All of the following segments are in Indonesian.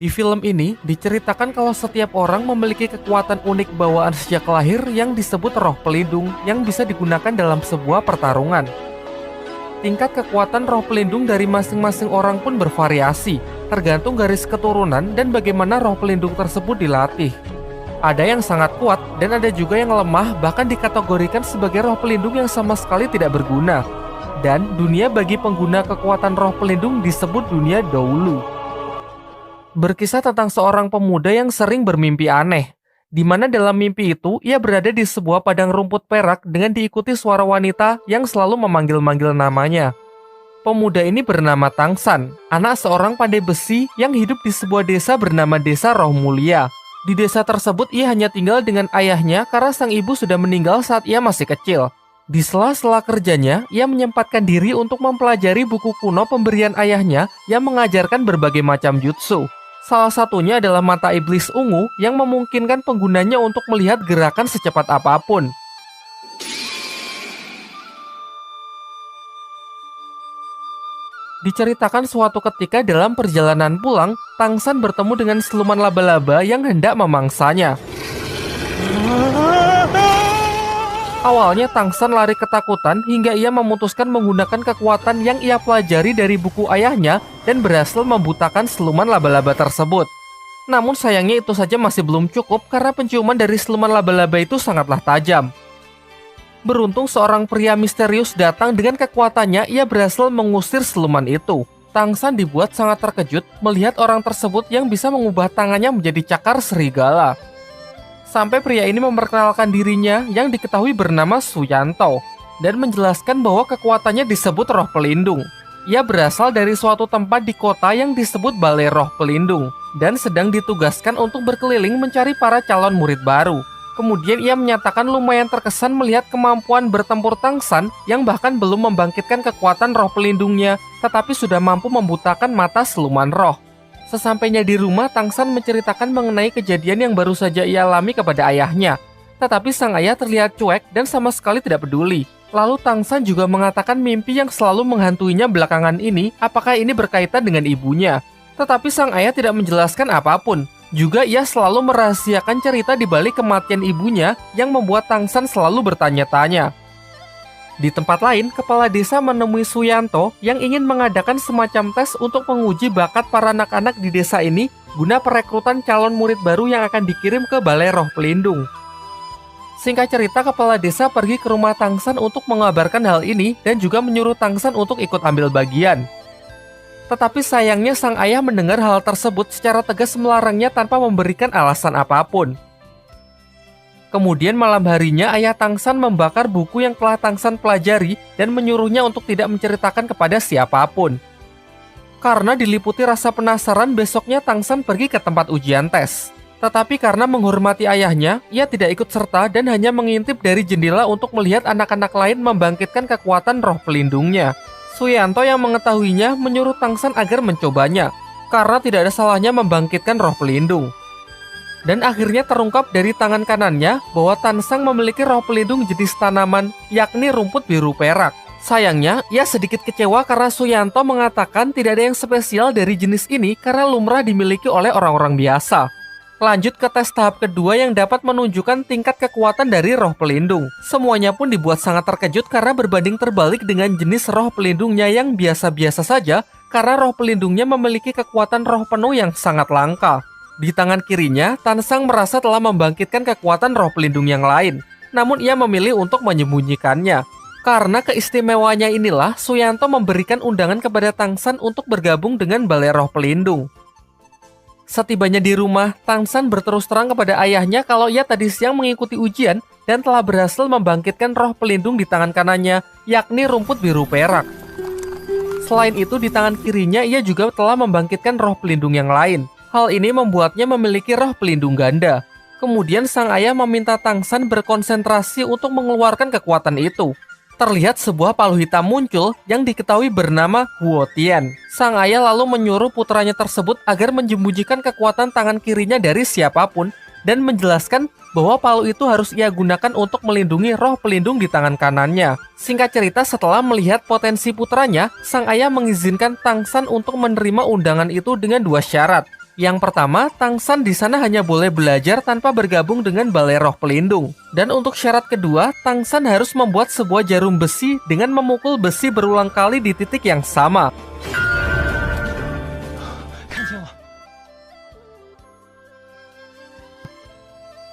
Di film ini diceritakan kalau setiap orang memiliki kekuatan unik bawaan sejak lahir yang disebut roh pelindung yang bisa digunakan dalam sebuah pertarungan. Tingkat kekuatan roh pelindung dari masing-masing orang pun bervariasi, tergantung garis keturunan dan bagaimana roh pelindung tersebut dilatih. Ada yang sangat kuat dan ada juga yang lemah, bahkan dikategorikan sebagai roh pelindung yang sama sekali tidak berguna. Dan dunia bagi pengguna kekuatan roh pelindung disebut dunia Doulu. Berkisah tentang seorang pemuda yang sering bermimpi aneh, di mana dalam mimpi itu ia berada di sebuah padang rumput perak dengan diikuti suara wanita yang selalu memanggil-manggil namanya. Pemuda ini bernama Tangsan, anak seorang pandai besi yang hidup di sebuah desa bernama Desa Roh Mulia. Di desa tersebut ia hanya tinggal dengan ayahnya karena sang ibu sudah meninggal saat ia masih kecil. Di sela-sela kerjanya, ia menyempatkan diri untuk mempelajari buku kuno pemberian ayahnya yang mengajarkan berbagai macam jutsu. Salah satunya adalah mata iblis ungu yang memungkinkan penggunanya untuk melihat gerakan secepat apapun. Diceritakan suatu ketika dalam perjalanan pulang, Tangsan bertemu dengan siluman laba-laba yang hendak memangsanya. Awalnya Tangsan lari ketakutan hingga ia memutuskan menggunakan kekuatan yang ia pelajari dari buku ayahnya dan berhasil membutakan siluman laba-laba tersebut. Namun sayangnya itu saja masih belum cukup karena penciuman dari siluman laba-laba itu sangatlah tajam. Beruntung seorang pria misterius datang dengan kekuatannya, ia berhasil mengusir siluman itu. Tangsan dibuat sangat terkejut melihat orang tersebut yang bisa mengubah tangannya menjadi cakar serigala. Sampai pria ini memperkenalkan dirinya yang diketahui bernama Suyanto dan menjelaskan bahwa kekuatannya disebut roh pelindung. Ia berasal dari suatu tempat di kota yang disebut Balai Roh Pelindung dan sedang ditugaskan untuk berkeliling mencari para calon murid baru. Kemudian ia menyatakan lumayan terkesan melihat kemampuan bertempur Tangsan yang bahkan belum membangkitkan kekuatan roh pelindungnya, tetapi sudah mampu membutakan mata siluman roh. Sesampainya di rumah, Tangsan menceritakan mengenai kejadian yang baru saja ia alami kepada ayahnya. Tetapi sang ayah terlihat cuek dan sama sekali tidak peduli. Lalu Tangsan juga mengatakan mimpi yang selalu menghantuinya belakangan ini, apakah ini berkaitan dengan ibunya. Tetapi sang ayah tidak menjelaskan apapun. Juga ia selalu merahasiakan cerita di balik kematian ibunya yang membuat Tangsan selalu bertanya-tanya. Di tempat lain, kepala desa menemui Suyanto yang ingin mengadakan semacam tes untuk menguji bakat para anak-anak di desa ini guna perekrutan calon murid baru yang akan dikirim ke Balai Roh Pelindung. Singkat cerita, kepala desa pergi ke rumah Tangsan untuk mengabarkan hal ini dan juga menyuruh Tangsan untuk ikut ambil bagian. Tetapi sayangnya sang ayah mendengar hal tersebut secara tegas melarangnya tanpa memberikan alasan apapun. Kemudian malam harinya ayah Tangsan membakar buku yang telah Tangsan pelajari dan menyuruhnya untuk tidak menceritakan kepada siapapun. Karena diliputi rasa penasaran, besoknya Tangsan pergi ke tempat ujian tes. Tetapi karena menghormati ayahnya, ia tidak ikut serta dan hanya mengintip dari jendela untuk melihat anak-anak lain membangkitkan kekuatan roh pelindungnya. Suyanto yang mengetahuinya menyuruh Tangsan agar mencobanya, karena tidak ada salahnya membangkitkan roh pelindung. Dan akhirnya terungkap dari tangan kanannya bahwa Tangsan memiliki roh pelindung jenis tanaman, yakni rumput biru perak. Sayangnya, ia sedikit kecewa karena Suyanto mengatakan tidak ada yang spesial dari jenis ini karena lumrah dimiliki oleh orang-orang biasa. Lanjut ke tes tahap kedua yang dapat menunjukkan tingkat kekuatan dari roh pelindung. Semuanya pun dibuat sangat terkejut karena berbanding terbalik dengan jenis roh pelindungnya yang biasa-biasa saja karena roh pelindungnya memiliki kekuatan roh penuh yang sangat langka. Di tangan kirinya, Tangsan merasa telah membangkitkan kekuatan roh pelindung yang lain. Namun ia memilih untuk menyembunyikannya. Karena keistimewaannya inilah, Suyanto memberikan undangan kepada Tangsan untuk bergabung dengan Balai Roh Pelindung. Setibanya di rumah, Tangsan berterus terang kepada ayahnya kalau ia tadi siang mengikuti ujian dan telah berhasil membangkitkan roh pelindung di tangan kanannya, yakni rumput biru perak. Selain itu, di tangan kirinya ia juga telah membangkitkan roh pelindung yang lain. Hal ini membuatnya memiliki roh pelindung ganda. Kemudian sang ayah meminta Tangsan berkonsentrasi untuk mengeluarkan kekuatan itu. Terlihat sebuah palu hitam muncul yang diketahui bernama Huotian. Sang ayah lalu menyuruh putranya tersebut agar menyembunyikan kekuatan tangan kirinya dari siapapun dan menjelaskan bahwa palu itu harus ia gunakan untuk melindungi roh pelindung di tangan kanannya. Singkat cerita, setelah melihat potensi putranya, sang ayah mengizinkan Tangsan untuk menerima undangan itu dengan dua syarat. Yang pertama, Tangsan di sana hanya boleh belajar tanpa bergabung dengan Balai Roh Pelindung. Dan untuk syarat kedua, Tangsan harus membuat sebuah jarum besi dengan memukul besi berulang kali di titik yang sama.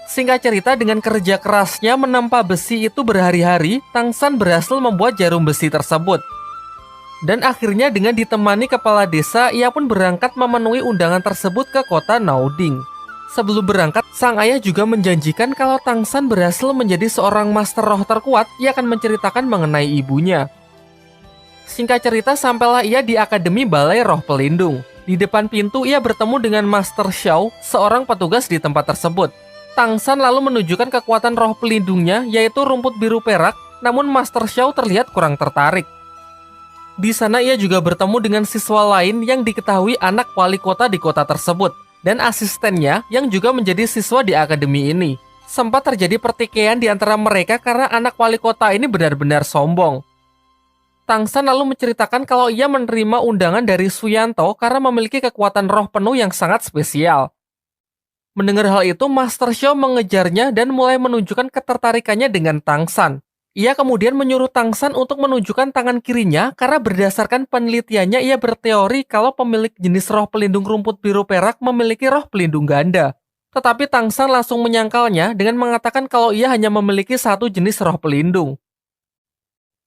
Singkat cerita, dengan kerja kerasnya menempa besi itu berhari-hari, Tangsan berhasil membuat jarum besi tersebut. Dan akhirnya dengan ditemani kepala desa, ia pun berangkat memenuhi undangan tersebut ke kota Naoding. Sebelum berangkat, sang ayah juga menjanjikan kalau Tangsan berhasil menjadi seorang master roh terkuat, ia akan menceritakan mengenai ibunya. Singkat cerita, sampailah ia di Akademi Balai Roh Pelindung. Di depan pintu, ia bertemu dengan Master Xiao, seorang petugas di tempat tersebut. Tangsan lalu menunjukkan kekuatan roh pelindungnya, yaitu rumput biru perak, namun Master Xiao terlihat kurang tertarik. Di sana ia juga bertemu dengan siswa lain yang diketahui anak wali kota di kota tersebut, dan asistennya yang juga menjadi siswa di akademi ini. Sempat terjadi pertikaian di antara mereka karena anak wali kota ini benar-benar sombong. Tangsan lalu menceritakan kalau ia menerima undangan dari Suyanto karena memiliki kekuatan roh penuh yang sangat spesial. Mendengar hal itu, Master Xiao mengejarnya dan mulai menunjukkan ketertarikannya dengan Tangsan. Ia kemudian menyuruh Tangsan untuk menunjukkan tangan kirinya karena berdasarkan penelitiannya ia berteori kalau pemilik jenis roh pelindung rumput biru perak memiliki roh pelindung ganda. Tetapi Tangsan langsung menyangkalnya dengan mengatakan kalau ia hanya memiliki satu jenis roh pelindung.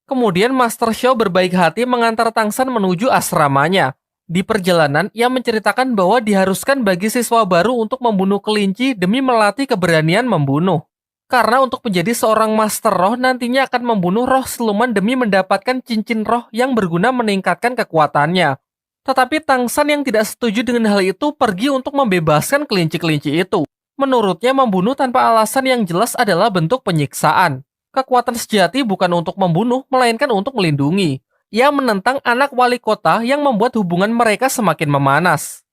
Kemudian Master Xiao berbaik hati mengantar Tangsan menuju asramanya. Di perjalanan, ia menceritakan bahwa diharuskan bagi siswa baru untuk membunuh kelinci demi melatih keberanian membunuh. Karena untuk menjadi seorang master roh nantinya akan membunuh roh siluman demi mendapatkan cincin roh yang berguna meningkatkan kekuatannya. Tetapi Tangsan yang tidak setuju dengan hal itu pergi untuk membebaskan kelinci-kelinci itu. Menurutnya membunuh tanpa alasan yang jelas adalah bentuk penyiksaan. Kekuatan sejati bukan untuk membunuh, melainkan untuk melindungi. Ia menentang anak wali kota yang membuat hubungan mereka semakin memanas.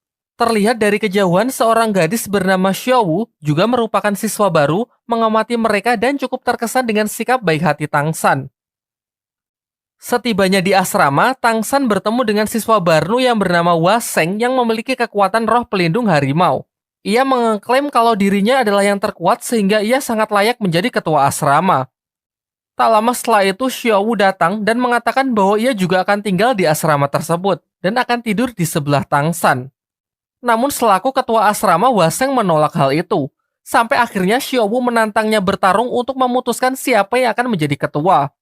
Terlihat dari kejauhan seorang gadis bernama Xiaowu juga merupakan siswa baru mengamati mereka dan cukup terkesan dengan sikap baik hati Tangsan. Setibanya di asrama, Tangsan bertemu dengan siswa baru yang bernama Waseng yang memiliki kekuatan roh pelindung harimau. Ia mengklaim kalau dirinya adalah yang terkuat sehingga ia sangat layak menjadi ketua asrama. Tak lama setelah itu, Xiaowu datang dan mengatakan bahwa ia juga akan tinggal di asrama tersebut dan akan tidur di sebelah Tangsan. Namun selaku ketua asrama, Waseng menolak hal itu. Sampai akhirnya Xiaowu menantangnya bertarung untuk memutuskan siapa yang akan menjadi ketua.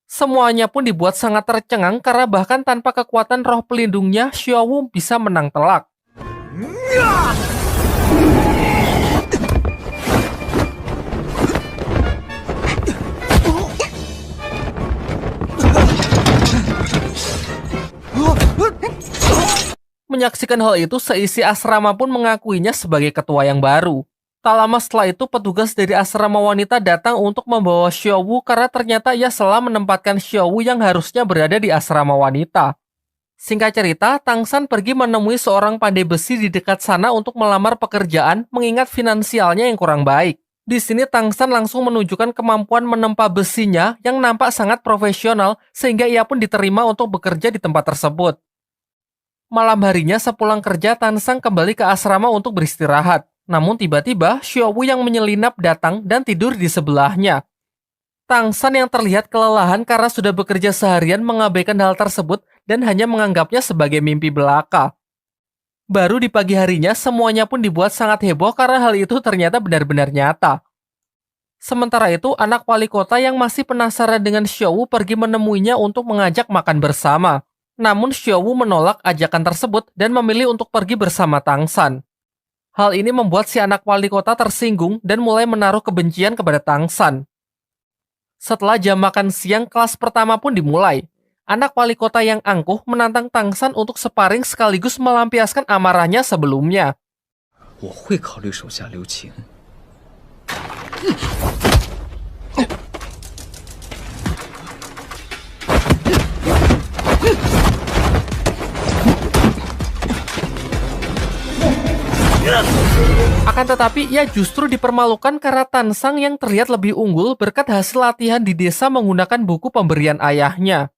Semuanya pun dibuat sangat tercengang karena bahkan tanpa kekuatan roh pelindungnya, Xiaowu bisa menang telak. Menyaksikan hal itu, seisi asrama pun mengakuinya sebagai ketua yang baru. Tak lama setelah itu, petugas dari asrama wanita datang untuk membawa Xiaowu karena ternyata ia salah menempatkan Xiaowu yang harusnya berada di asrama wanita. Singkat cerita, Tangsan pergi menemui seorang pandai besi di dekat sana untuk melamar pekerjaan mengingat finansialnya yang kurang baik. Di sini Tangsan langsung menunjukkan kemampuan menempa besinya yang nampak sangat profesional sehingga ia pun diterima untuk bekerja di tempat tersebut. Malam harinya sepulang kerja, Tangsan kembali ke asrama untuk beristirahat. Namun tiba-tiba, Xiaowu yang menyelinap datang dan tidur di sebelahnya. Tangsan yang terlihat kelelahan karena sudah bekerja seharian mengabaikan hal tersebut dan hanya menganggapnya sebagai mimpi belaka. Baru di pagi harinya, semuanya pun dibuat sangat heboh karena hal itu ternyata benar-benar nyata. Sementara itu, anak wali kota yang masih penasaran dengan Xiaowu pergi menemuinya untuk mengajak makan bersama. Namun Xiaowu menolak ajakan tersebut dan memilih untuk pergi bersama Tangsan. Hal ini membuat si anak wali kota tersinggung dan mulai menaruh kebencian kepada Tangsan. Setelah jam makan siang, kelas pertama pun dimulai. Anak wali kota yang angkuh menantang Tangsan untuk sparring sekaligus melampiaskan amarahnya sebelumnya. Akan tetapi ia justru dipermalukan karena Tansang yang terlihat lebih unggul berkat hasil latihan di desa menggunakan buku pemberian ayahnya.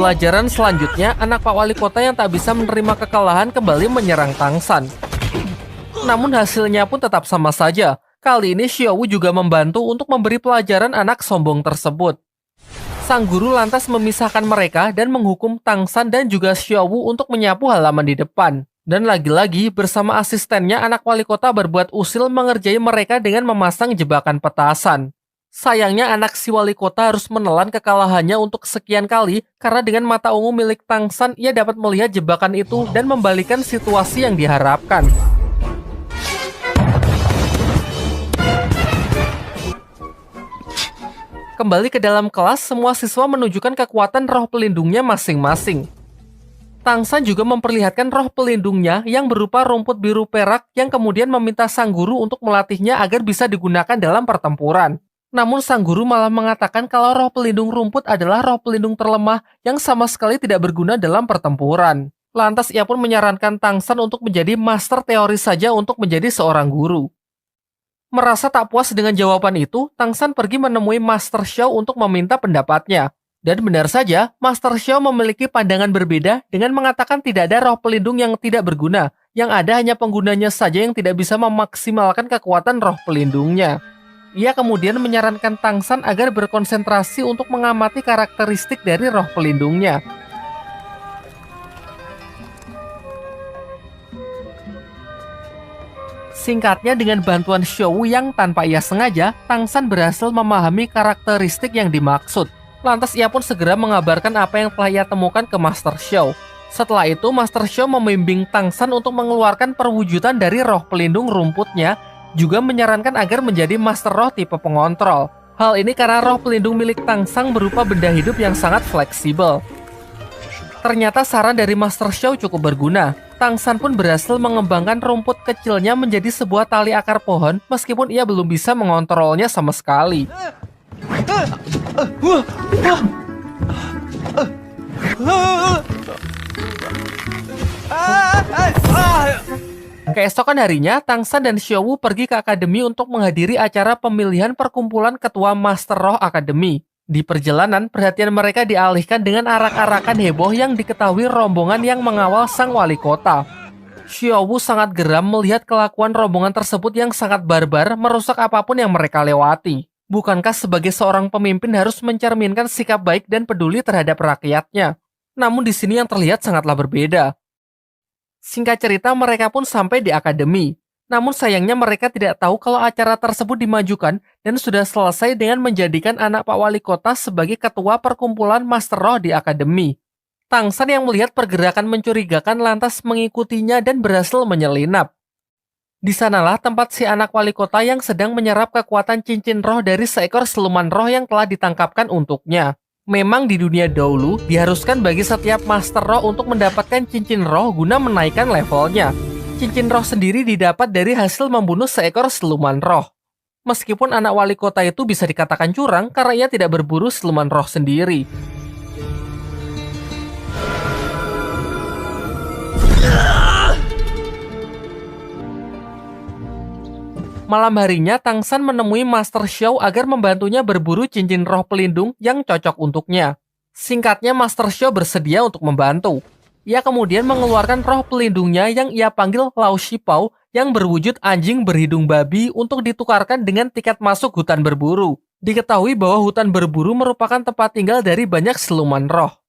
pelajaran selanjutnya, anak Pak Wali Kota yang tak bisa menerima kekalahan kembali menyerang Tang San. Namun hasilnya pun tetap sama saja. Kali ini Xiaowu juga membantu untuk memberi pelajaran anak sombong tersebut. Sang guru lantas memisahkan mereka dan menghukum Tang San dan juga Xiaowu untuk menyapu halaman di depan. Dan lagi-lagi bersama asistennya anak wali kota berbuat usil mengerjai mereka dengan memasang jebakan petasan. Sayangnya anak si wali kota harus menelan kekalahannya untuk sekian kali karena dengan mata ungu milik Tang San ia dapat melihat jebakan itu dan membalikan situasi yang diharapkan. Kembali ke dalam kelas, semua siswa menunjukkan kekuatan roh pelindungnya masing-masing. Tang San juga memperlihatkan roh pelindungnya yang berupa rumput biru perak yang kemudian meminta sang guru untuk melatihnya agar bisa digunakan dalam pertempuran. Namun sang guru malah mengatakan kalau roh pelindung rumput adalah roh pelindung terlemah yang sama sekali tidak berguna dalam pertempuran. Lantas ia pun menyarankan Tang San untuk menjadi master teori saja untuk menjadi seorang guru. Merasa tak puas dengan jawaban itu, Tang San pergi menemui Master Xiao untuk meminta pendapatnya. Dan benar saja, Master Xiao memiliki pandangan berbeda dengan mengatakan tidak ada roh pelindung yang tidak berguna, yang ada hanya penggunanya saja yang tidak bisa memaksimalkan kekuatan roh pelindungnya. Ia kemudian menyarankan Tang San agar berkonsentrasi untuk mengamati karakteristik dari roh pelindungnya. Singkatnya, dengan bantuan Xiaowu yang tanpa ia sengaja, Tang San berhasil memahami karakteristik yang dimaksud. Lantas ia pun segera mengabarkan apa yang telah ia temukan ke Master Xiao. Setelah itu, Master Xiao membimbing Tang San untuk mengeluarkan perwujudan dari roh pelindung rumputnya, juga menyarankan agar menjadi Master Roh tipe pengontrol. Hal ini karena roh pelindung milik Tang San berupa benda hidup yang sangat fleksibel. Ternyata saran dari Master Xiao cukup berguna. Tang San pun berhasil mengembangkan rumput kecilnya menjadi sebuah tali akar pohon meskipun ia belum bisa mengontrolnya sama sekali. Keesokan harinya, Tang San dan Xiaowu pergi ke akademi untuk menghadiri acara pemilihan perkumpulan ketua Master Roh Akademi. Di perjalanan, perhatian mereka dialihkan dengan arak-arakan heboh yang diketahui rombongan yang mengawal sang wali kota. Xiaowu sangat geram melihat kelakuan rombongan tersebut yang sangat barbar merusak apapun yang mereka lewati. Bukankah sebagai seorang pemimpin harus mencerminkan sikap baik dan peduli terhadap rakyatnya? Namun di sini yang terlihat sangatlah berbeda. Singkat cerita, mereka pun sampai di akademi. Namun sayangnya mereka tidak tahu kalau acara tersebut dimajukan dan sudah selesai dengan menjadikan anak Pak Wali Kota sebagai ketua perkumpulan Master Roh di akademi. Tang San yang melihat pergerakan mencurigakan lantas mengikutinya dan berhasil menyelinap. Di sanalah tempat si anak wali kota yang sedang menyerap kekuatan cincin roh dari seekor siluman roh yang telah ditangkapkan untuknya. Memang di dunia dahulu diharuskan bagi setiap Master Roh untuk mendapatkan cincin roh guna menaikkan levelnya. Cincin roh sendiri didapat dari hasil membunuh seekor siluman roh. Meskipun anak wali kota itu bisa dikatakan curang karena ia tidak berburu siluman roh sendiri. Malam harinya, Tang San menemui Master Xiao agar membantunya berburu cincin roh pelindung yang cocok untuknya. Singkatnya, Master Xiao bersedia untuk membantu. Ia kemudian mengeluarkan roh pelindungnya yang ia panggil Lao Shipao yang berwujud anjing berhidung babi untuk ditukarkan dengan tiket masuk hutan berburu. Diketahui bahwa hutan berburu merupakan tempat tinggal dari banyak siluman roh.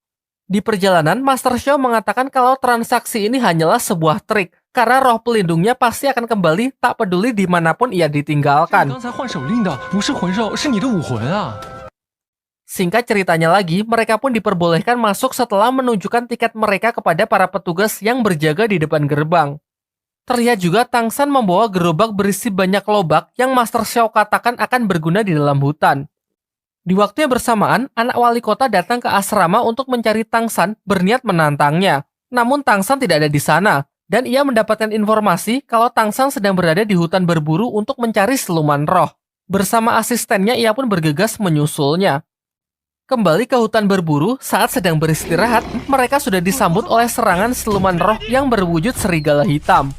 Di perjalanan, Master Xiao mengatakan kalau transaksi ini hanyalah sebuah trik, karena roh pelindungnya pasti akan kembali tak peduli dimanapun ia ditinggalkan. Singkat ceritanya lagi, mereka pun diperbolehkan masuk setelah menunjukkan tiket mereka kepada para petugas yang berjaga di depan gerbang. Terlihat juga Tang San membawa gerobak berisi banyak lobak yang Master Xiao katakan akan berguna di dalam hutan. Di waktu yang bersamaan, anak wali kota datang ke asrama untuk mencari Tang San berniat menantangnya. Namun Tang San tidak ada di sana, dan ia mendapatkan informasi kalau Tang San sedang berada di hutan berburu untuk mencari siluman roh. Bersama asistennya, ia pun bergegas menyusulnya. Kembali ke hutan berburu, saat sedang beristirahat, mereka sudah disambut oleh serangan siluman roh yang berwujud serigala hitam.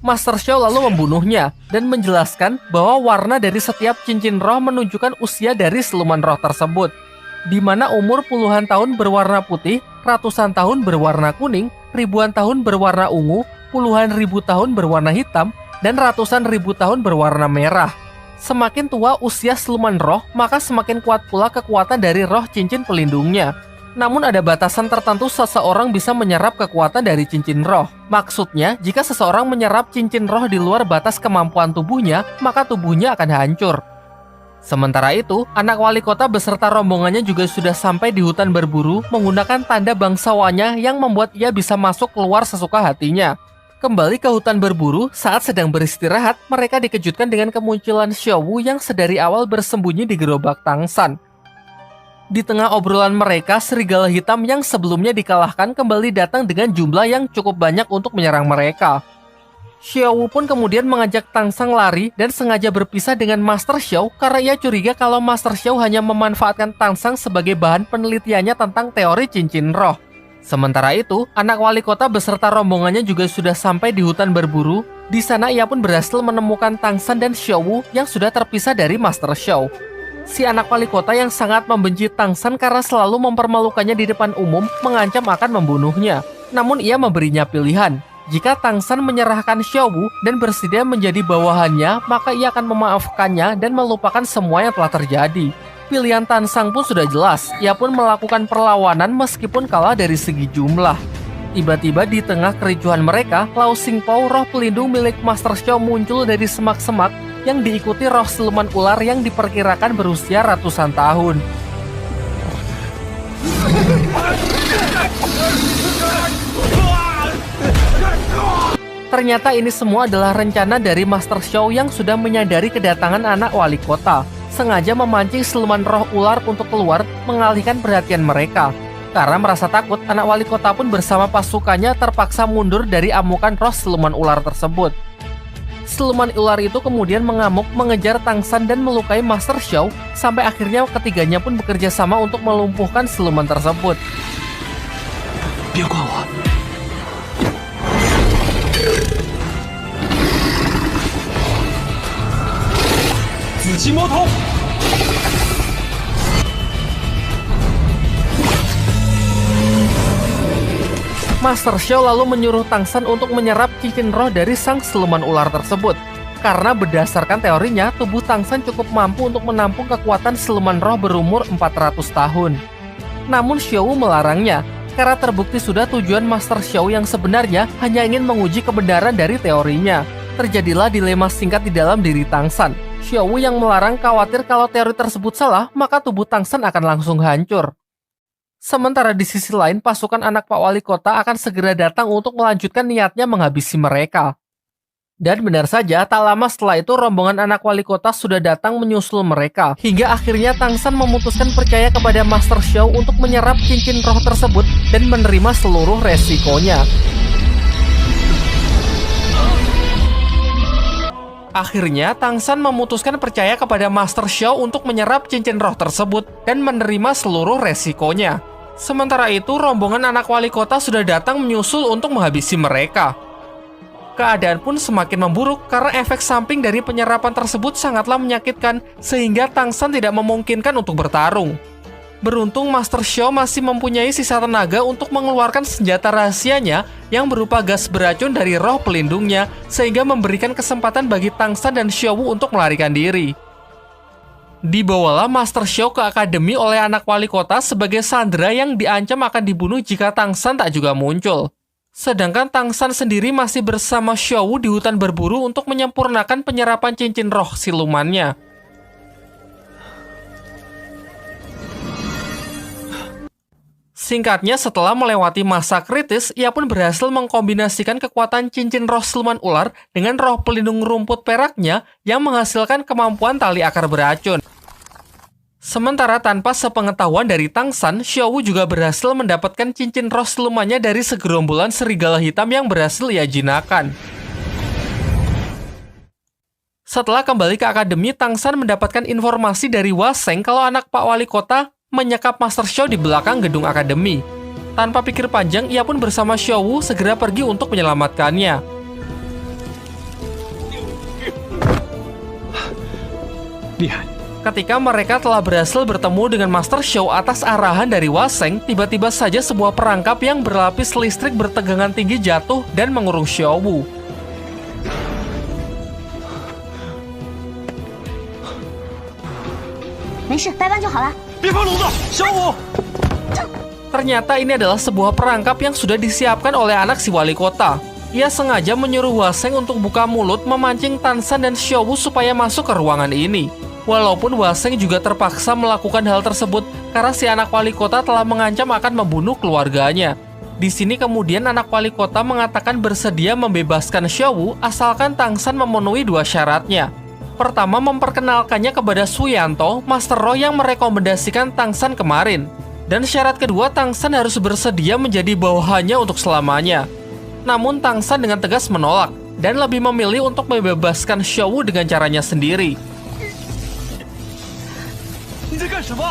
Master Xiao lalu membunuhnya dan menjelaskan bahwa warna dari setiap cincin roh menunjukkan usia dari siluman roh tersebut. di mana umur puluhan tahun berwarna putih, ratusan tahun berwarna kuning, ribuan tahun berwarna ungu, puluhan ribu tahun berwarna hitam, dan ratusan ribu tahun berwarna merah. Semakin tua usia siluman roh, maka semakin kuat pula kekuatan dari roh cincin pelindungnya. Namun ada batasan tertentu seseorang bisa menyerap kekuatan dari cincin roh. Maksudnya, jika seseorang menyerap cincin roh di luar batas kemampuan tubuhnya, maka tubuhnya akan hancur. Sementara itu, anak wali kota beserta rombongannya juga sudah sampai di hutan berburu menggunakan tanda bangsawannya yang membuat ia bisa masuk keluar sesuka hatinya. Kembali ke hutan berburu, saat sedang beristirahat, mereka dikejutkan dengan kemunculan Xiaowu yang sedari awal bersembunyi di gerobak Tangsan. Di tengah obrolan mereka, serigala hitam yang sebelumnya dikalahkan kembali datang dengan jumlah yang cukup banyak untuk menyerang mereka. Xiaowu pun kemudian mengajak Tangsang lari dan sengaja berpisah dengan Master Xiao karena ia curiga kalau Master Xiao hanya memanfaatkan Tangsang sebagai bahan penelitiannya tentang teori cincin roh. Sementara itu, anak wali kota beserta rombongannya juga sudah sampai di hutan berburu. Di sana ia pun berhasil menemukan Tangshan dan Xiaowu yang sudah terpisah dari Master Xiao. Si anak wali kota yang sangat membenci Tangshan karena selalu mempermalukannya di depan umum mengancam akan membunuhnya. Namun ia memberinya pilihan. Jika Tangshan menyerahkan Xiaowu dan bersedia menjadi bawahannya, maka ia akan memaafkannya dan melupakan semua yang telah terjadi. Pilihan Tangshan pun sudah jelas. Ia pun melakukan perlawanan meskipun kalah dari segi jumlah. Tiba-tiba di tengah kericuhan mereka, Lao Xingpao, roh pelindung milik Master Xiao, muncul dari semak-semak yang diikuti roh siluman ular yang diperkirakan berusia ratusan tahun. Ternyata ini semua adalah rencana dari Master Xiao yang sudah menyadari kedatangan anak wali kota, sengaja memancing siluman roh ular untuk keluar mengalihkan perhatian mereka. Karena merasa takut, anak wali kota pun bersama pasukannya terpaksa mundur dari amukan roh siluman ular tersebut. Siluman ular itu kemudian mengamuk mengejar Tangshan dan melukai Master Xiao, sampai akhirnya ketiganya pun bekerja sama untuk melumpuhkan siluman tersebut. Master Xiao lalu menyuruh Tangshan untuk menyerap cincin roh dari sang siluman ular tersebut. Karena berdasarkan teorinya, tubuh Tangshan cukup mampu untuk menampung kekuatan siluman roh berumur 400 tahun. Namun Xiaowu melarangnya, karena terbukti sudah tujuan Master Xiao yang sebenarnya hanya ingin menguji kebenaran dari teorinya. Terjadilah dilema singkat di dalam diri Tangshan. Xiaowu yang melarang khawatir kalau teori tersebut salah, maka tubuh Tangshan akan langsung hancur. Sementara di sisi lain, pasukan anak Pak Wali Kota akan segera datang untuk melanjutkan niatnya menghabisi mereka. Dan benar saja, tak lama setelah itu rombongan anak Wali Kota sudah datang menyusul mereka. Hingga akhirnya Tangshan memutuskan percaya kepada Master Xiao untuk menyerap cincin roh tersebut dan menerima seluruh resikonya. Akhirnya, Tangshan memutuskan percaya kepada Master Xiao untuk menyerap cincin roh tersebut dan menerima seluruh resikonya. Sementara itu, rombongan anak wali kota sudah datang menyusul untuk menghabisi mereka. Keadaan pun semakin memburuk karena efek samping dari penyerapan tersebut sangatlah menyakitkan, sehingga Tangshan tidak memungkinkan untuk bertarung. Beruntung Master Xiao masih mempunyai sisa tenaga untuk mengeluarkan senjata rahasianya yang berupa gas beracun dari roh pelindungnya, sehingga memberikan kesempatan bagi Tangshan dan Xiaowu untuk melarikan diri. Dibawalah Master Xiao ke akademi oleh anak wali kota sebagai sandera yang diancam akan dibunuh jika Tangshan tak juga muncul. Sedangkan Tangshan sendiri masih bersama Xiaowu di hutan berburu untuk menyempurnakan penyerapan cincin roh silumannya. Singkatnya, setelah melewati masa kritis, ia pun berhasil mengkombinasikan kekuatan cincin roh siluman ular dengan roh pelindung rumput peraknya yang menghasilkan kemampuan tali akar beracun. Sementara tanpa sepengetahuan dari Tangshan, Xiaowu juga berhasil mendapatkan cincin roh silumannya dari segerombolan serigala hitam yang berhasil ia jinakkan. Setelah kembali ke akademi, Tangshan mendapatkan informasi dari Waseng kalau anak Pak Wali Kota menyekap Master Xiao di belakang gedung akademi. Tanpa pikir panjang, ia pun bersama Xiaowu segera pergi untuk menyelamatkannya. Ketika mereka telah berhasil bertemu dengan Master Xiao atas arahan dari Waseng, tiba-tiba saja sebuah perangkap yang berlapis listrik bertegangan tinggi jatuh dan mengurung Xiao Wu. 没事，掰弯就好了。 别放笼子，小五！ Ternyata ini adalah sebuah perangkap yang sudah disiapkan oleh anak si wali kota. Ia sengaja menyuruh Waseng untuk buka mulut memancing Tansan dan Xiao Wu supaya masuk ke ruangan ini. Walaupun Waseng juga terpaksa melakukan hal tersebut karena si anak wali kota telah mengancam akan membunuh keluarganya. Di sini kemudian anak wali kota mengatakan bersedia membebaskan Xiao Wu asalkan Tangsan memenuhi dua syaratnya. Pertama, memperkenalkannya kepada Suyanto, Master Roh yang merekomendasikan Tangsan kemarin. Dan syarat kedua, Tangsan harus bersedia menjadi bawahannya untuk selamanya. Namun Tangsan dengan tegas menolak dan lebih memilih untuk membebaskan Xiao Wu dengan caranya sendiri. 你在干什么？